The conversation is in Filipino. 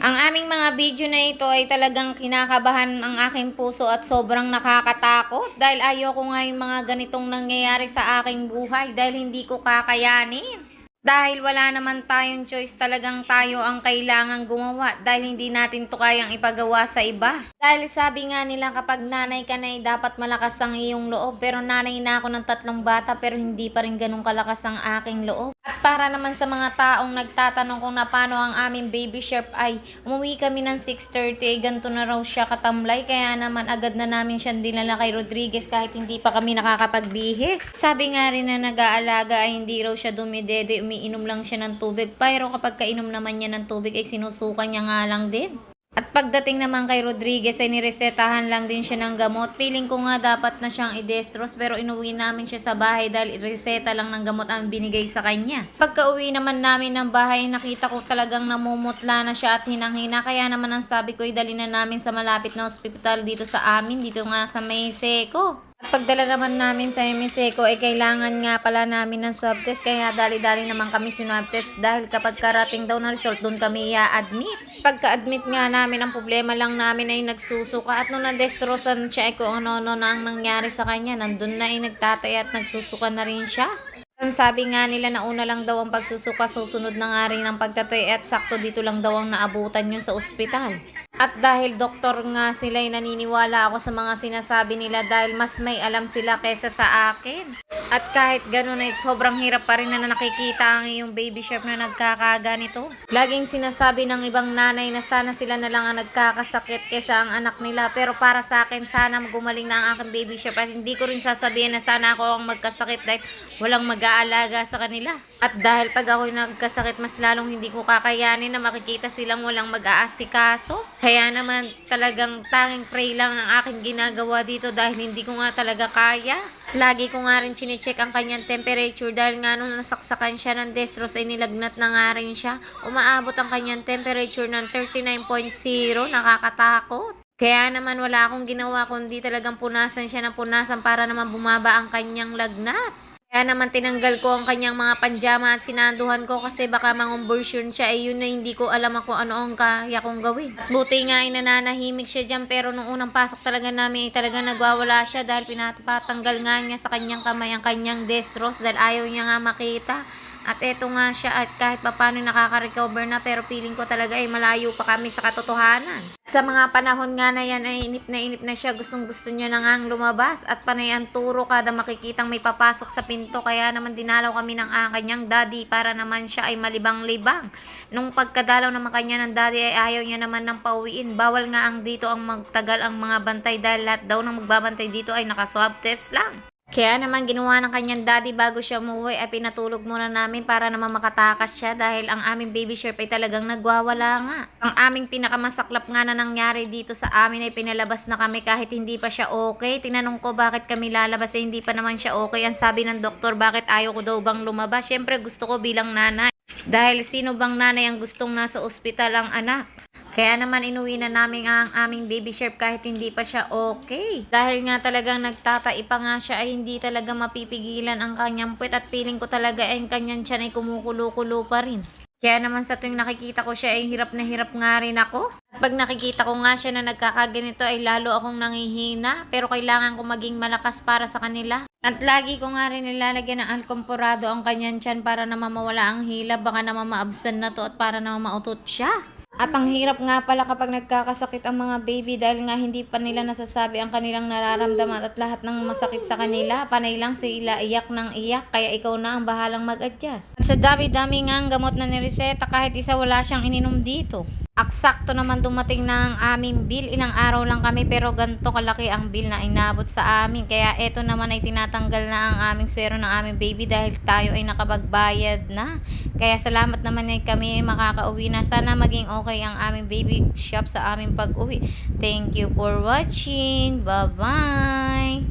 Ang aming mga video na ito ay talagang kinakabahan ang aking puso at sobrang nakakatakot dahil ayoko nga yung mga ganitong nangyayari sa aking buhay dahil hindi ko kakayanin. Dahil wala naman tayong choice, talagang tayo ang kailangang gumawa dahil hindi natin to kayang ipagawa sa iba. Dahil sabi nga nila kapag nanay ka na ay dapat malakas ang iyong loob, pero nanay na ako ng 3 bata pero hindi pa rin ganun kalakas ang aking loob. At para naman sa mga taong nagtatanong kung na paano ang aming baby chef ay umuwi kami ng 6:30 ay ganito na raw siya katamlay, kaya naman agad na namin siyang dinala kay Rodriguez kahit hindi pa kami nakakapagbihis. Sabi nga rin na nag-aalaga ay hindi raw siya dumidede, umiinom lang siya ng tubig, pero kapag kainom naman niya ng tubig ay sinusuka niya nga lang din. At pagdating naman kay Rodriguez ay niresetahan lang din siya ng gamot. Feeling ko nga dapat na siyang i-destros pero inuwi namin siya sa bahay dahil reseta lang ng gamot ang binigay sa kanya. Pagka-uwi naman namin ng bahay, nakita ko talagang namumutla na siya at hinang-hina, kaya naman ang sabi ko ay dali na namin sa malapit na ospital dito sa amin, dito nga sa Mexico. At pagdala naman namin sa Mexico ay kailangan nga pala namin ng swab test, kaya dali-dali naman kami sinwab test dahil kapag karating daw na result doon kami i-admit. Pagka-admit nga namin, ang problema lang namin ay nagsusuka at nung nadestrosan siya ay kung ano-ano na ang nangyari sa kanya, nandun na ay nagtatay at nagsusuka na rin siya. Ang sabi nga nila na una lang daw ang pagsusuka, susunod na nga rin ang pagtatay at sakto dito lang daw ang naabutan yun sa ospital. At dahil doktor nga sila ay naniniwala ako sa mga sinasabi nila dahil mas may alam sila kesa sa akin. At kahit ganun ay sobrang hirap pa rin na nakikita ang iyong baby chef na nagkakaganito. Laging sinasabi ng ibang nanay na sana sila na lang ang nagkakasakit kesa ang anak nila. Pero para sa akin, sana gumaling na ang aking baby chef at hindi ko rin sasabihin na sana ako ang magkasakit dahil walang mag-aalaga sa kanila. At dahil pag ako'y nagkasakit, mas lalong hindi ko kakayanin na makikita silang walang mag-aasikaso. Kaya naman talagang tanging pray lang ang aking ginagawa dito dahil hindi ko nga talaga kaya. Lagi ko nga rin chinecheck ang kanyang temperature dahil nga nung nasaksakan siya ng destros ay nilagnat na nga rin siya. Umaabot ang kanyang temperature ng 39.0, nakakatakot. Kaya naman wala akong ginawa kundi talagang punasan siya ng punasan para naman bumaba ang kanyang lagnat. Kaya naman tinanggal ko ang kanyang mga panjama at sinanduhan ko kasi baka mangumbulsyon siya, ay yun na hindi ko alam ako ano ang kaya kong gawin. Buti nga ay nananahimik siya dyan, pero nung unang pasok talaga namin ay talaga nagwawala siya dahil pinapatanggal nga niya sa kanyang kamay ang kanyang destros dahil ayaw niya nga makita. At eto nga siya at kahit papano nakaka-recover na, pero feeling ko talaga ay malayo pa kami sa katotohanan. Sa mga panahon nga na yan ay inip na siya, gustong gusto niya na ngang lumabas at panay ang turo kada makikitang may papasok sa pinto, kaya naman dinalaw kami ng kanyang daddy para naman siya ay malibang-libang. Nung pagkadalaw naman kanya ng daddy ay ayaw niya naman ng pauwiin, bawal nga ang dito ang magtagal ang mga bantay dahil lahat daw ng magbabantay dito ay naka-swab test lang. Kaya naman ginawa ng kanyang daddy bago siya umuwi ay pinatulog muna namin para naman makatakas siya dahil ang aming baby chef ay talagang nagwawala nga. Ang aming pinakamasaklap nga na nangyari dito sa amin ay pinalabas na kami kahit hindi pa siya okay. Tinanong ko bakit kami lalabas ay hindi pa naman siya okay. Ang sabi ng doktor, bakit ayaw ko daw bang lumabas? Siyempre gusto ko bilang nanay. Dahil sino bang nanay ang gustong nasa ospital ang anak? Kaya naman inuwi na namin ang aming baby chef kahit hindi pa siya okay. Dahil nga talagang nagtataipa nga siya ay hindi talaga mapipigilan ang kanyang puwet at feeling ko talaga ay kanyang tiyan ay kumukulo-kulo pa rin. Kaya naman sa tuwing nakikita ko siya ay hirap na hirap nga rin ako. At pag nakikita ko nga siya na nagkakaganito ay lalo akong nangihina, pero kailangan ko maging malakas para sa kanila. At lagi ko nga rin nilalagyan ng alkomporado ang kanyang tiyan para naman mawala ang hila, baka naman maabsan na to at para naman mautot siya. At ang hirap nga pala kapag nagkakasakit ang mga baby dahil nga hindi pa nila nasasabi ang kanilang nararamdaman at lahat ng masakit sa kanila, panay lang sila iyak ng iyak, kaya ikaw na ang bahalang mag-adjust. At sa dami-dami nga ang gamot na nireseta, kahit isa wala siyang ininom dito. Aksakto naman dumating na ang aming bill. Ilang araw lang kami pero ganito kalaki ang bill na inabot sa amin. Kaya eto naman ay tinatanggal na ang aming swero ng aming baby dahil tayo ay nakapagbayad na. Kaya salamat naman ay kami ay makakauwi na. Sana maging okay ang aming baby shop sa aming pag-uwi. Thank you for watching. Bye-bye!